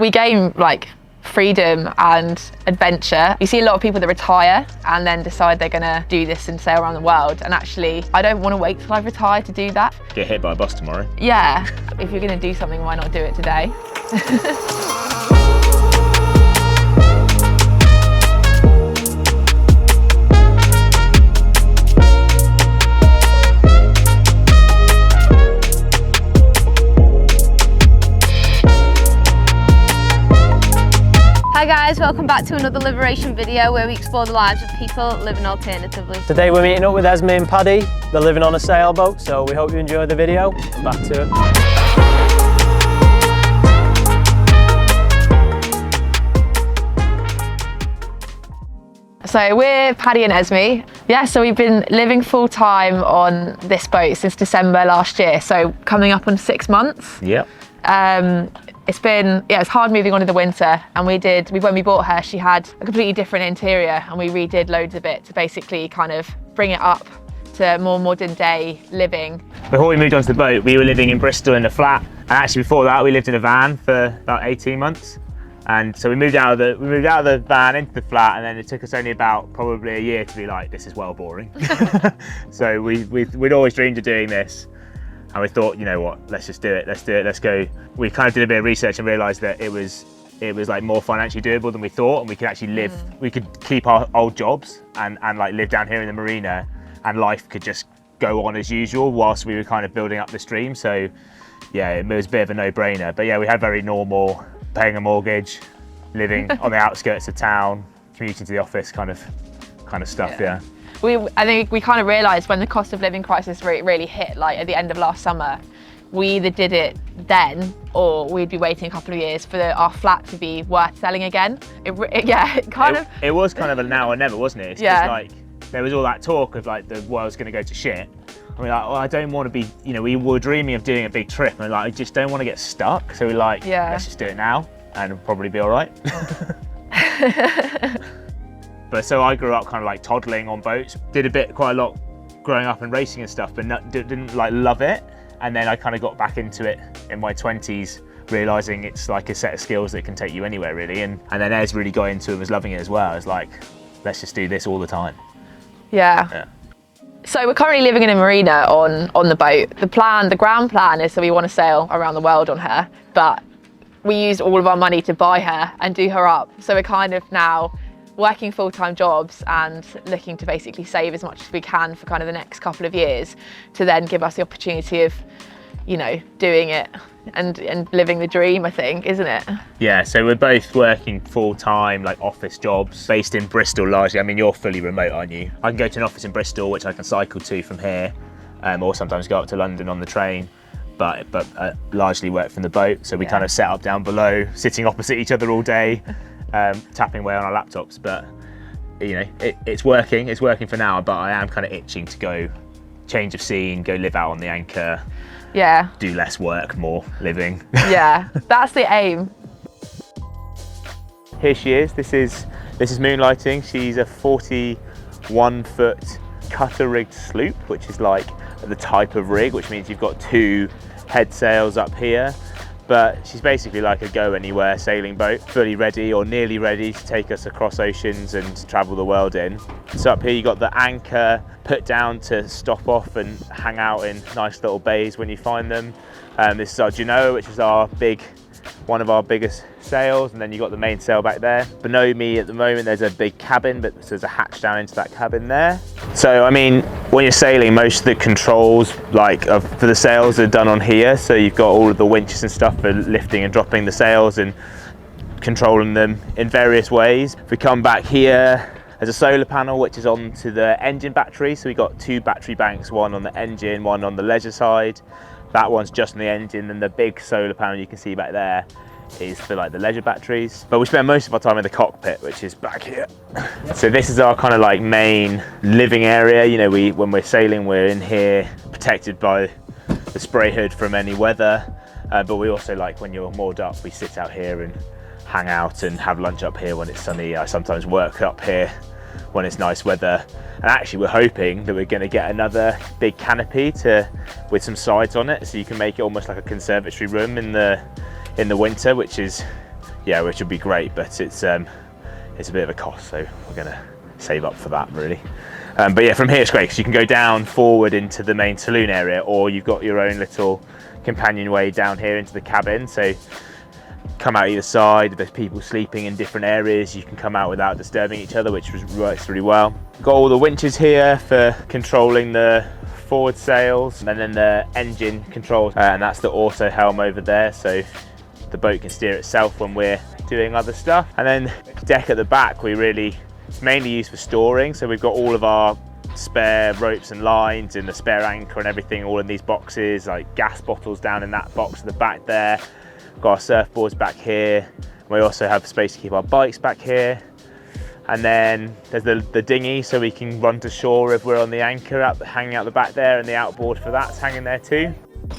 We gain like freedom and adventure. You see a lot of people that retire and then decide they're gonna do this and sail around the world, and actually I don't want to wait till I retire to do that. Get hit by a bus tomorrow. Yeah, if you're gonna do something, why not do it today? Hi guys, welcome back to another Liberation video where we explore the lives of people living alternatively. Today we're meeting up with Esmée and Paddy. They're living on a sailboat, so we hope you enjoy the video. Back to it. So we're Paddy and Esmée. Yeah, so we've been living full time on this boat since December last year, so coming up on 6 months. Yep. It's hard moving on in the winter, and when we bought her, she had a completely different interior, and we redid loads of it to basically kind of bring it up to more modern day living. Before we moved onto the boat, we were living in Bristol in a flat, and actually before that we lived in a van for about 18 months. And so we moved out of the van into the flat, and then it took us only about probably a year to be like, this is well boring. So we'd always dreamed of doing this. And we thought, you know what, let's just do it, let's go. We kind of did a bit of research and realised that it was like more financially doable than we thought, and we could actually live, we could keep our old jobs and like live down here in the marina, and life could just go on as usual whilst we were kind of building up this dream. So yeah, it was a bit of a no-brainer. But yeah, we had very normal, paying a mortgage, living on the outskirts of town, commuting to the office kind of stuff, yeah. I think we kind of realised when the cost of living crisis really hit, like at the end of last summer, we either did it then or we'd be waiting a couple of years for our flat to be worth selling again. It was kind of a now or never, wasn't it? It's just like, there was all that talk of like the world's going to go to shit. And we're like, well, I don't want to be, you know, we were dreaming of doing a big trip, and we're like, I just don't want to get stuck. So we're like, let's just do it now and it'll probably be all right. But so I grew up kind of like toddling on boats, did quite a lot growing up and racing and stuff, but didn't like love it. And then I kind of got back into it in my 20s, realising it's like a set of skills that can take you anywhere really. And then Ez really got into it and was loving it as well. It's like, let's just do this all the time. Yeah. So we're currently living in a marina on the boat. The grand plan is that we want to sail around the world on her, but we used all of our money to buy her and do her up. So we're kind of now working full-time jobs and looking to basically save as much as we can for kind of the next couple of years to then give us the opportunity of, you know, doing it and living the dream, I think, isn't it? Yeah, so we're both working full-time, like office jobs, based in Bristol largely. I mean, you're fully remote, aren't you? I can go to an office in Bristol, which I can cycle to from here, or sometimes go up to London on the train, but largely work from the boat. So we kind of set up down below, sitting opposite each other all day, tapping away on our laptops. But you know, it's working for now, but I am kind of itching to go change of scene, go live out on the Anchor, do less work, more living. Yeah, that's the aim. Here she is. This is Moonlighting. She's a 41-foot cutter rigged sloop, which is like the type of rig, which means you've got 2 head sails up here. But she's basically like a go anywhere sailing boat, fully ready or nearly ready to take us across oceans and travel the world in. So up here you got the Anchor put down to stop off and hang out in nice little bays when you find them. This is our Genoa, which is one of our biggest sails, and then you got the main sail back there. Below me at the moment there's a big cabin, but there's a hatch down into that cabin there. So I mean, when you're sailing, most of the controls for the sails are done on here. So you've got all of the winches and stuff for lifting and dropping the sails and controlling them in various ways. If we come back here, there's a solar panel which is onto the engine battery. So we've got 2 battery banks, one on the engine, one on the leisure side. That one's just on the engine, and the big solar panel you can see back there is for like the leisure batteries. But we spend most of our time in the cockpit, which is back here. So this is our kind of like main living area. You know, when we're sailing, we're in here protected by the spray hood from any weather. But we also, like, when you're moored up, we sit out here and hang out and have lunch up here when it's sunny. I sometimes work up here when it's nice weather. And actually we're hoping that we're going to get another big canopy with some sides on it, so you can make it almost like a conservatory room in the winter, which is yeah, which would be great, but it's a bit of a cost, so we're gonna save up for that really. But yeah, from here it's great because you can go down forward into the main saloon area, or you've got your own little companionway down here into the cabin. So come out either side, there's people sleeping in different areas, you can come out without disturbing each other, which works really well. Got all the winches here for controlling the forward sails, and then the engine controls, and that's the auto helm over there, so the boat can steer itself when we're doing other stuff. And then deck at the back, it's mainly used for storing, so we've got all of our spare ropes and lines and the spare anchor and everything all in these boxes, like gas bottles down in that box at the back there. We've got our surfboards back here. We also have space to keep our bikes back here. And then there's the dinghy, so we can run to shore if we're on the anchor hanging out the back there, and the outboard for that's hanging there too.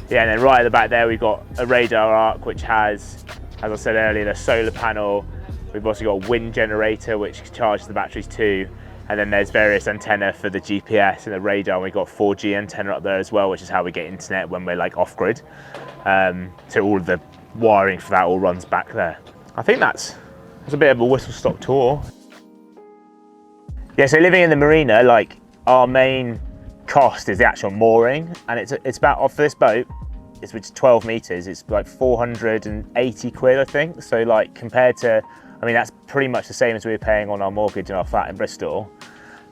Yeah, and then right at the back there we've got a radar arc which has, as I said earlier, the solar panel. We've also got a wind generator which charges the batteries too. And then there's various antenna for the GPS and the radar. And we've got 4G antenna up there as well, which is how we get internet when we're like off grid. So all of the wiring for that all runs back there. I think that's a bit of a whistle stop tour. Yeah, so living in the marina, like our main cost is the actual mooring, and it's about, for this boat, which is 12 meters, it's like 480 quid, I think. So like compared to, I mean, that's pretty much the same as we were paying on our mortgage in our flat in Bristol.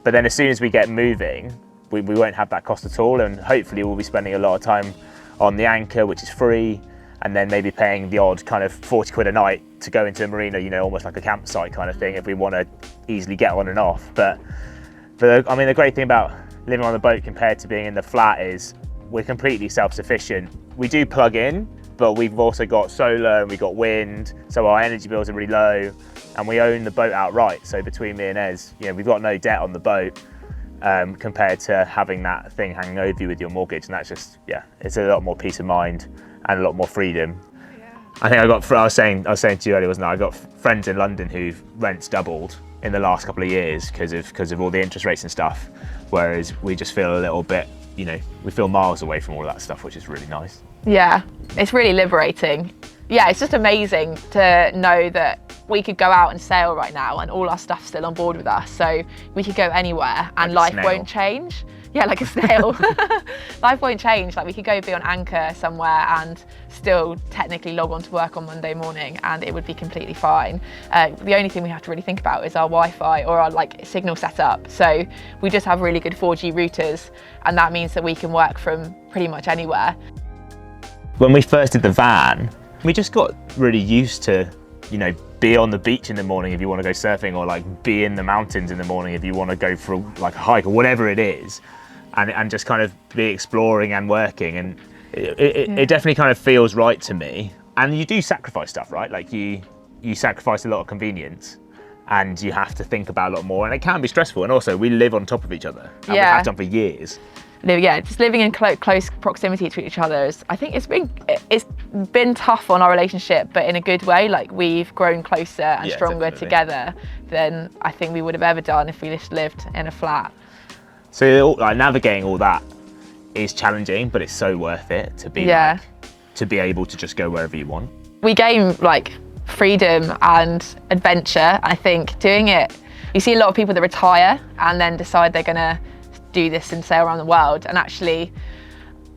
But then as soon as we get moving, we won't have that cost at all, and hopefully we'll be spending a lot of time on the anchor, which is free, and then maybe paying the odd kind of 40 quid a night to go into a marina, you know, almost like a campsite kind of thing if we want to easily get on and off. But I mean, the great thing about living on the boat compared to being in the flat is we're completely self-sufficient. We do plug in, but we've also got solar and we've got wind, so our energy bills are really low, and we own the boat outright. So between me and Ez, you know, we've got no debt on the boat compared to having that thing hanging over you with your mortgage, and that's just, yeah, it's a lot more peace of mind and a lot more freedom. Yeah. I think I was saying to you earlier, wasn't I? I got friends in London who've rents doubled in the last couple of years because of all the interest rates and stuff, whereas we just feel a little bit, you know, we feel miles away from all that stuff, which is really nice. Yeah, it's really liberating. Yeah, it's just amazing to know that we could go out and sail right now and all our stuff's still on board with us, so we could go anywhere and like life won't change. Yeah, like a snail. Life won't change. Like we could go be on anchor somewhere and still technically log on to work on Monday morning and it would be completely fine. The only thing we have to really think about is our Wi-Fi or our like signal setup. So we just have really good 4G routers, and that means that we can work from pretty much anywhere. When we first did the van, we just got really used to, you know, be on the beach in the morning if you want to go surfing, or like be in the mountains in the morning if you want to go for like a hike or whatever it is, and just kind of be exploring and working, and it definitely kind of feels right to me. And you do sacrifice stuff, right? Like you sacrifice a lot of convenience, and you have to think about a lot more, and it can be stressful. And also we live on top of each other, and we have done for years. Yeah, just living in close proximity to each other I think it's been tough on our relationship, but in a good way. Like we've grown closer and stronger together than I think we would have ever done if we just lived in a flat. So like navigating all that is challenging, but it's so worth it to be to be able to just go wherever you want. We gain like freedom and adventure. I think doing it, you see a lot of people that retire and then decide they're gonna do this and sail around the world, and actually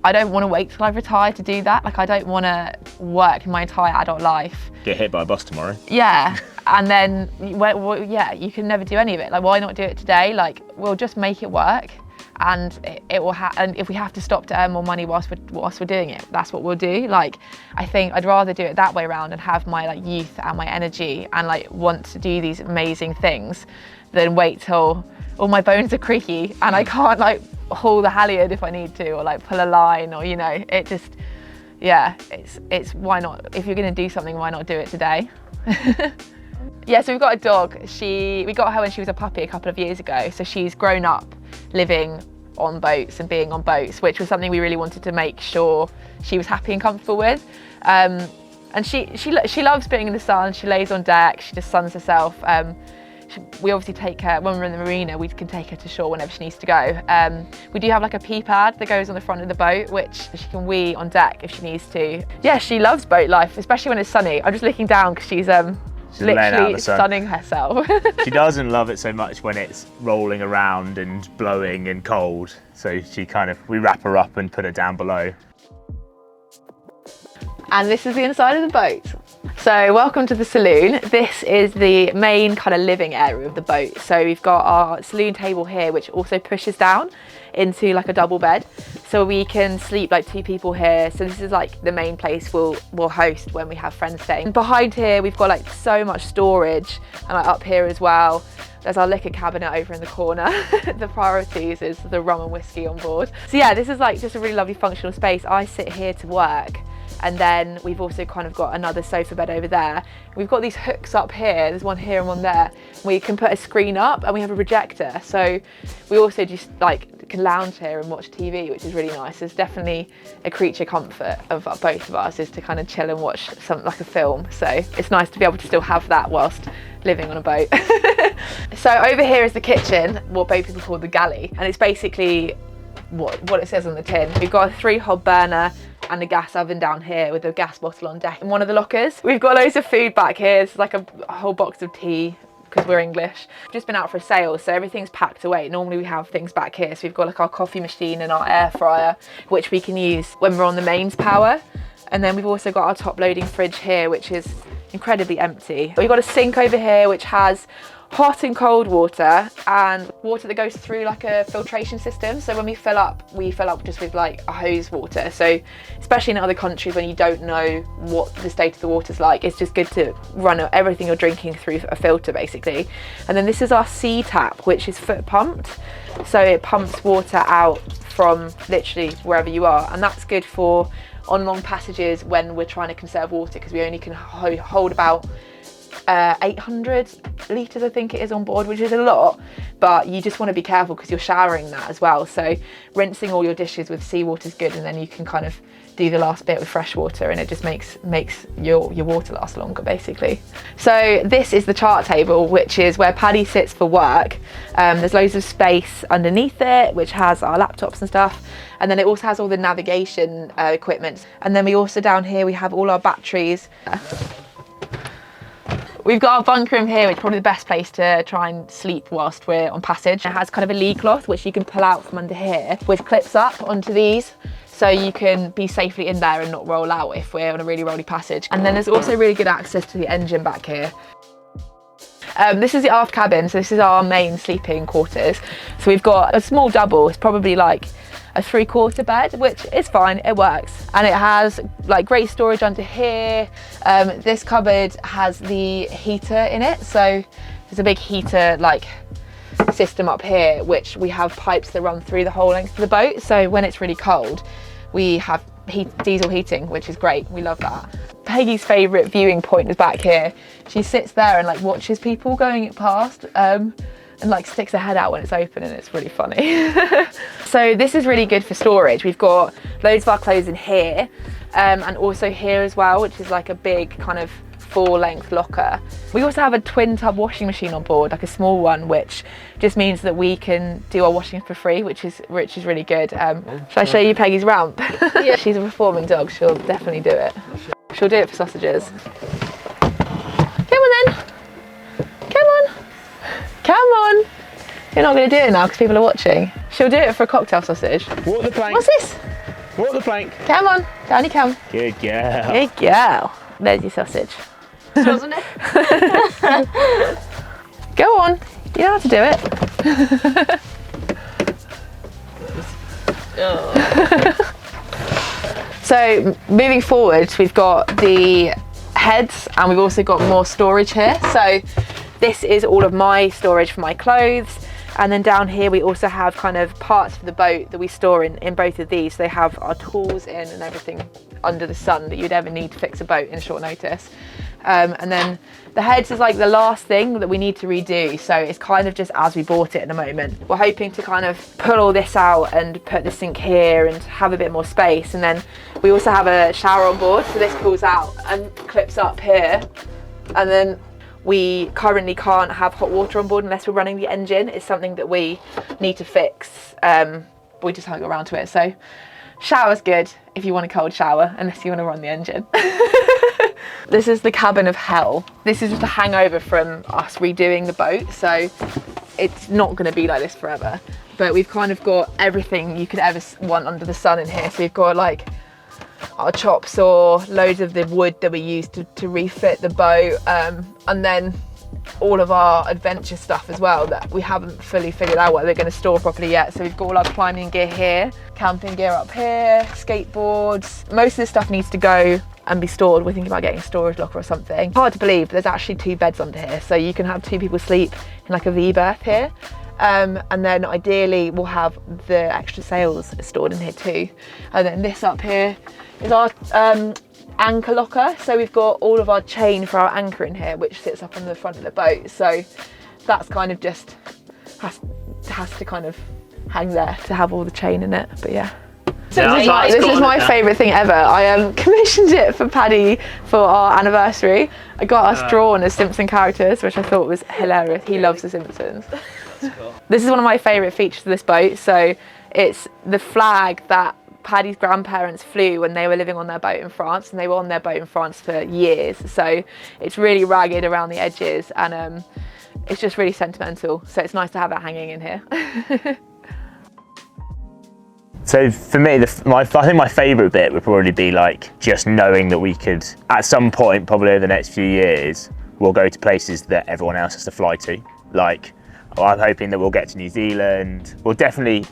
I don't want to wait till I've retired to do that. Like I don't want to work my entire adult life. Get hit by a bus tomorrow. Yeah, and then you can never do any of it. Like why not do it today? Like we'll just make it work, and it will and if we have to stop to earn more money whilst we're doing it, that's what we'll do. Like I think I'd rather do it that way around and have my like youth and my energy and like want to do these amazing things than wait till all my bones are creaky and I can't like haul the halyard if I need to, or like pull a line, or you know, it just, yeah, it's why not? If you're gonna do something, why not do it today? Yeah, so we've got a dog. We got her when she was a puppy a couple of years ago, so she's grown up living on boats and being on boats, which was something we really wanted to make sure she was happy and comfortable with. And she loves being in the sun. She lays on deck, she just suns herself. We obviously take her, when we're in the marina, we can take her to shore whenever she needs to go. We do have like a pee pad that goes on the front of the boat, which she can wee on deck if she needs to. Yeah, she loves boat life, especially when it's sunny. I'm just looking down because she's literally sunning herself. She doesn't love it so much when it's rolling around and blowing and cold. So we wrap her up and put her down below. And this is the inside of the boat. So welcome to the saloon. This is the main kind of living area of the boat. So we've got our saloon table here, which also pushes down into like a double bed. So we can sleep like 2 people here. So this is like the main place we'll host when we have friends staying. And behind here, we've got like so much storage, and like up here as well. There's our liquor cabinet over in the corner. The priorities is the rum and whiskey on board. So yeah, this is like just a really lovely functional space. I sit here to work. And then we've also kind of got another sofa bed over there. We've got these hooks up here. There's one here and one there. We can put a screen up and we have a projector. So we also just like can lounge here and watch TV, which is really nice. There's definitely a creature comfort of both of us is to kind of chill and watch something like a film. So it's nice to be able to still have that whilst living on a boat. So over here is the kitchen, what boat people call the galley. And it's basically what it says on the tin. We've got a 3-hob burner and a gas oven down here with a gas bottle on deck in one of the lockers. We've got loads of food back here. It's like a whole box of tea because we're English. We've just been out for a sail, so everything's packed away. Normally we have things back here. So we've got like our coffee machine and our air fryer, which we can use when we're on the mains power. And then we've also got our top loading fridge here, which is incredibly empty. We've got a sink over here, which has hot and cold water and water that goes through like a filtration system. So when we fill up just with like a hose water. So especially in other countries when you don't know what the state of the water's like, it's just good to run everything you're drinking through a filter basically. And then this is our sea tap, which is foot pumped. So it pumps water out from literally wherever you are. And that's good for on long passages when we're trying to conserve water, because we only can hold about 800 litres I think it is on board, which is a lot, but you just want to be careful because you're showering that as well. So rinsing all your dishes with seawater is good, and then you can kind of do the last bit with fresh water, and it just makes your water last longer basically. So this is the chart table, which is where Paddy sits for work. There's loads of space underneath it, which has our laptops and stuff, and then it also has all the navigation equipment. And then we also down here we have all our batteries. We've got our bunk room here, which is probably the best place to try and sleep whilst we're on passage. It has kind of a lee cloth, which you can pull out from under here, which clips up onto these. So you can be safely in there and not roll out if we're on a really rolly passage. And then there's also really good access to the engine back here. This is the aft cabin, so this is our main sleeping quarters. So we've got a small double, it's probably like a 3/4 bed, which is fine, it works. And it has like great storage under here. This cupboard has the heater in it, so there's a big heater like system up here, which we have pipes that run through the whole length of the boat. So when it's really cold, we have diesel heating, which is great, we love that. Peggy's favourite viewing point is back here. She sits there and like watches people going past and like sticks her head out when it's open, and it's really funny. So this is really good for storage. We've got loads of our clothes in here and also here as well, which is like a big kind of full-length locker. We also have a twin tub washing machine on board, like a small one, which just means that we can do our washing for free, which is really good. Shall I show you Peggy's ramp? Yeah. She's a performing dog, she'll definitely do it. She'll do it for sausages. Come on then. Come on. Come on. You're not going to do it now because people are watching. She'll do it for a cocktail sausage. Walk the plank. What's this? Walk the plank. Come on. Down you come. Good girl. Good girl. There's your sausage. Wasn't it? Go on. You know how to do it. So moving forward, we've got the heads and we've also got more storage here. So this is all of my storage for my clothes. And then down here we also have kind of parts of the boat that we store in both of these. They have our tools in and everything under the sun that you'd ever need to fix a boat in short notice. And then the heads is like the last thing that we need to redo. So it's kind of just as we bought it at the moment. We're hoping to kind of pull all this out and put the sink here and have a bit more space. And then we also have a shower on board. So this pulls out and clips up here. And then we currently can't have hot water on board unless we're running the engine. It's something that we need to fix. We just haven't got around to it. So shower's good if you want a cold shower, unless you want to run the engine. This is the cabin of hell. This is just a hangover from us redoing the boat. So it's not going to be like this forever. But we've kind of got everything you could ever want under the sun in here. So we've got like our chop saw, loads of the wood that we used to refit the boat, and then all of our adventure stuff as well that we haven't fully figured out what we're going to store properly yet. So we've got all our climbing gear here, camping gear up here, skateboards. Most of this stuff needs to go and be stored. We're thinking about getting a storage locker or something. Hard to believe, but there's actually 2 beds under here, so you can have 2 people sleep in like a V berth here. And then ideally we'll have the extra sails stored in here too. And then this up here is our anchor locker. So we've got all of our chain for our anchor in here, which sits up on the front of the boat. So that's kind of just has to kind of hang there to have all the chain in it. But yeah. So this is my favourite thing ever. I commissioned it for Paddy for our anniversary. I got us drawn as Simpson characters, which I thought was hilarious. He loves the Simpsons. Cool. This is one of my favourite features of this boat. So it's the flag that Paddy's grandparents flew when they were living on their boat in France, and they were on their boat in France for years. So it's really ragged around the edges, and it's just really sentimental. So it's nice to have that hanging in here. So for me, I think my favourite bit would probably be like just knowing that we could, at some point, probably over the next few years, we'll go to places that everyone else has to fly to. Like, I'm hoping that we'll get to New Zealand. We'll definitely,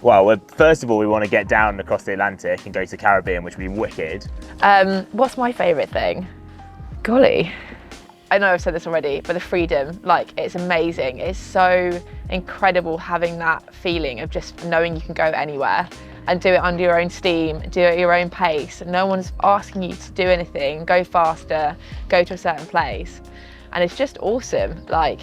first of all, we want to get down across the Atlantic and go to the Caribbean, which would be wicked. What's my favourite thing? Golly. I know I've said this already, but the freedom, like, it's amazing. It's so incredible having that feeling of just knowing you can go anywhere and do it under your own steam, do it at your own pace. No one's asking you to do anything, go faster, go to a certain place. And it's just awesome. Like,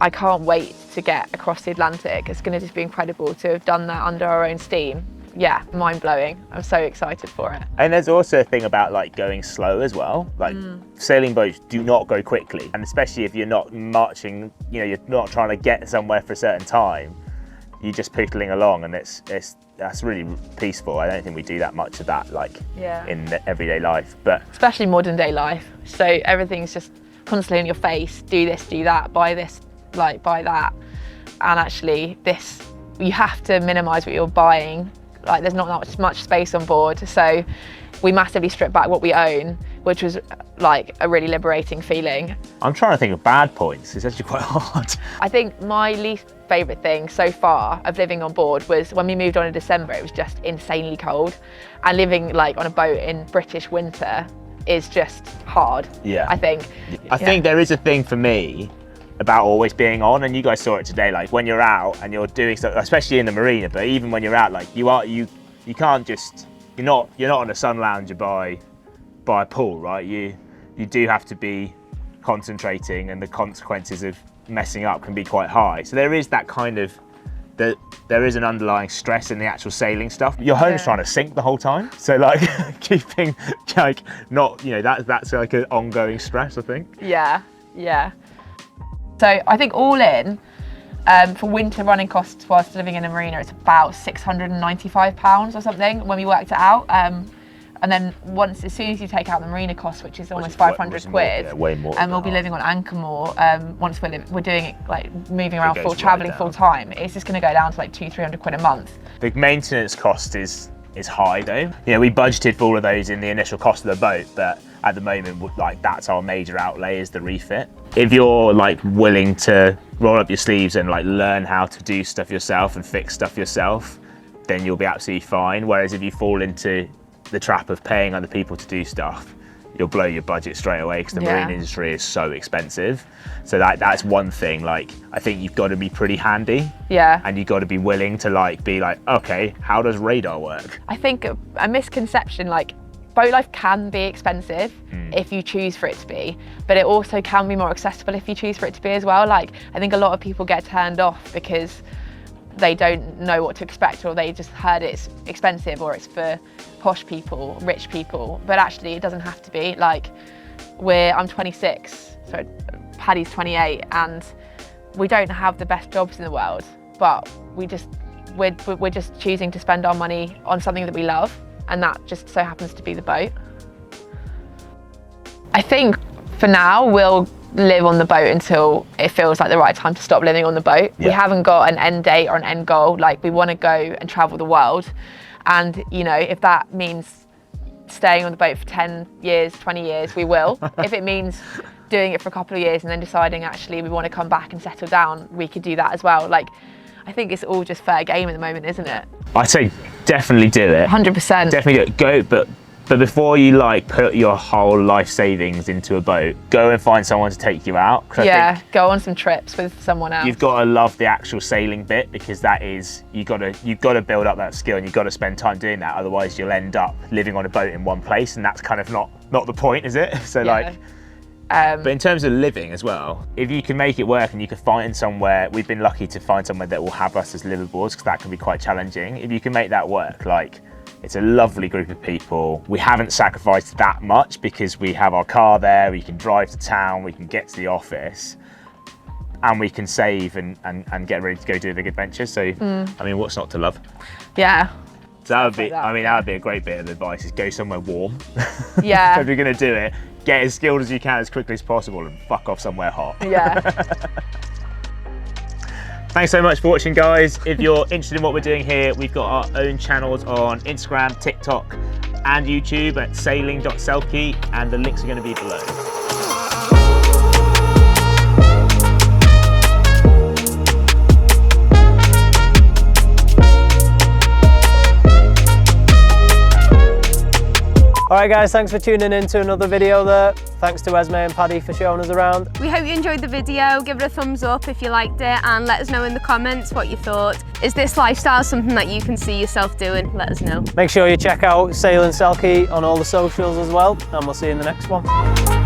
I can't wait to get across the Atlantic. It's going to just be incredible to have done that under our own steam. Yeah, mind blowing. I'm so excited for it. And there's also a thing about like going slow as well. Like sailing boats do not go quickly. And especially if you're not marching, you're not trying to get somewhere for a certain time, you're just pootling along, and that's really peaceful. I don't think we do that much of that in the everyday life, but especially modern day life. So everything's just constantly in your face. Do this, do that, buy this, buy that. And actually you have to minimize what you're buying. Like, there's not much space on board, so we massively stripped back what we own, which was like a really liberating feeling. I'm trying to think of bad points. It's actually quite hard. I think my least favourite thing so far of living on board was when we moved on in December. It was just insanely cold, and living on a boat in British winter is just hard. Yeah, I think there is a thing for me about always being on, and you guys saw it today, like when you're out and you're doing stuff, especially in the marina, but even when you're out, like you can't just, you're not on a sun lounger by a pool, right? You do have to be concentrating, and the consequences of messing up can be quite high. So there is that kind of, there is an underlying stress in the actual sailing stuff. Your home's trying to sink the whole time, so keeping that's like an ongoing stress, I think. Yeah. So I think all in, for winter running costs whilst living in a marina, it's about £695 or something when we worked it out. And then as soon as you take out the marina cost, which is almost 500 quid, yeah, way more. And we'll be living on anchor more. Once we're doing it, moving around traveling full time, it's just going to go down to £200-300 quid a month. The maintenance cost is high though. We budgeted for all of those in the initial cost of the boat, but at the moment, that's our major outlay, is the refit. If you're willing to roll up your sleeves and learn how to do stuff yourself and fix stuff yourself, then you'll be absolutely fine. Whereas if you fall into the trap of paying other people to do stuff, you'll blow your budget straight away, because the marine industry is so expensive. So that's one thing. I think you've got to be pretty handy. Yeah. And you've got to be willing to be okay, how does radar work? I think a misconception, boat life can be expensive if you choose for it to be, but it also can be more accessible if you choose for it to be as well. I think a lot of people get turned off because they don't know what to expect, or they just heard it's expensive, or it's for posh people, rich people, but actually it doesn't have to be. I'm 26, so Paddy's 28 and we don't have the best jobs in the world, but we're just choosing to spend our money on something that we love, and that just so happens to be the boat. I think for now we'll live on the boat until it feels like the right time to stop living on the boat. Yeah. We haven't got an end date or an end goal. Like, we want to go and travel the world, and you know, if that means staying on the boat for 10 years, 20 years, we will. If it means doing it for a couple of years and then deciding actually we want to come back and settle down, we could do that as well. Like, I think it's all just fair game at the moment, isn't it? I'd say definitely do it. 100%. Definitely do it. Go, but before you like put your whole life savings into a boat, go and find someone to take you out. Yeah, go on some trips with someone else. You've got to love the actual sailing bit, because that is, you've got to build up that skill, and you've got to spend time doing that. Otherwise, you'll end up living on a boat in one place, and that's kind of not the point, is it? So like. But in terms of living as well, if you can make it work and you can find somewhere, we've been lucky to find somewhere that will have us as liveaboards, because that can be quite challenging. If you can make that work, like, it's a lovely group of people. We haven't sacrificed that much because we have our car there, we can drive to town, we can get to the office, and we can save and get ready to go do a big adventure. So, I mean, what's not to love? Yeah. So that would be, I mean, that would be a great bit of advice, is go somewhere warm. Yeah. So if you're gonna do it, get as skilled as you can as quickly as possible and fuck off somewhere hot. Yeah. Thanks so much for watching, guys. If you're interested in what we're doing here, we've got our own channels on Instagram, TikTok, and YouTube at sailing.selkie, and the links are going to be below. Alright guys, thanks for tuning in to another video there. Thanks to Esmée and Paddy for showing us around. We hope you enjoyed the video. Give it a thumbs up if you liked it, and let us know in the comments what you thought. Is this lifestyle something that you can see yourself doing? Let us know. Make sure you check out Sail and Selkie on all the socials as well, and we'll see you in the next one.